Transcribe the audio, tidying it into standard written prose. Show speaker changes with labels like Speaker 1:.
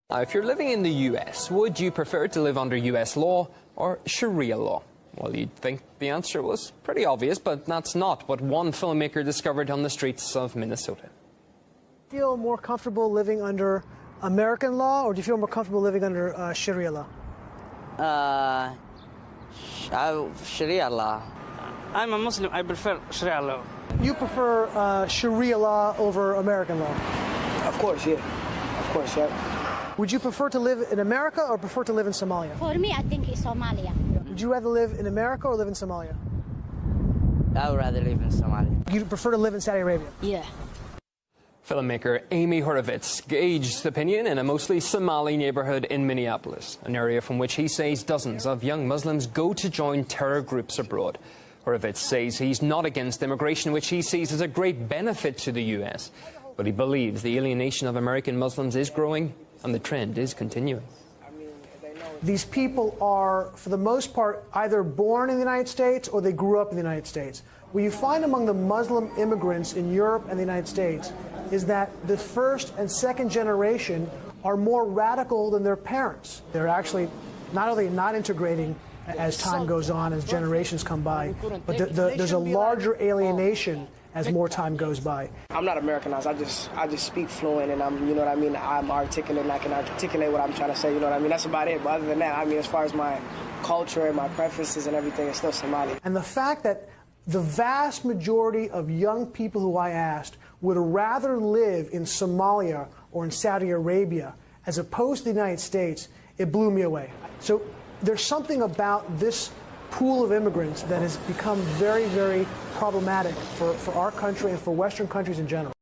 Speaker 1: Now, if you're living in the US, would you prefer to live under US law or Sharia law? Well, you'd think the answer was pretty obvious, but that's not what one filmmaker discovered on the streets of Minnesota.
Speaker 2: Do you feel more comfortable living under American law, or do you feel more comfortable living under Sharia law?
Speaker 3: Sharia law.
Speaker 4: I'm a Muslim. I prefer Sharia law.
Speaker 2: You prefer Sharia law over American law?
Speaker 3: Of course, yeah. Of course, yeah.
Speaker 2: Would you prefer to live in America or prefer to live in Somalia?
Speaker 5: For me, I think it's Somalia.
Speaker 2: Would you rather live in America or live in Somalia?
Speaker 3: I would rather live in Somalia.
Speaker 2: You'd prefer to live in Saudi Arabia?
Speaker 5: Yeah.
Speaker 1: Filmmaker Amy Horovitz gauged opinion in a mostly Somali neighborhood in Minneapolis, an area from which he says dozens of young Muslims go to join terror groups abroad. Horovitz says he's not against immigration, which he sees as a great benefit to the U.S., but he believes the alienation of American Muslims is growing and the trend is continuing.
Speaker 2: These people are, for the most part, either born in the United States or they grew up in the United States. What you find among the Muslim immigrants in Europe and the United States is that the first and second generation are more radical than their parents. They're actually not only not integrating as time goes on, as generations come by, but there's a larger alienation as more time goes by.
Speaker 6: I'm not Americanized. I just speak fluent, and I'm, you know what I mean, I'm articulate, and I can articulate what I'm trying to say, you know what I mean? That's about it. But other than that, I mean, as far as my culture and my preferences and everything, it's still Somali.
Speaker 2: And the fact that the vast majority of young people who I asked would rather live in Somalia or in Saudi Arabia as opposed to the United States, it blew me away. So there's something about this pool of immigrants that has become very, very problematic for our country and for Western countries in general.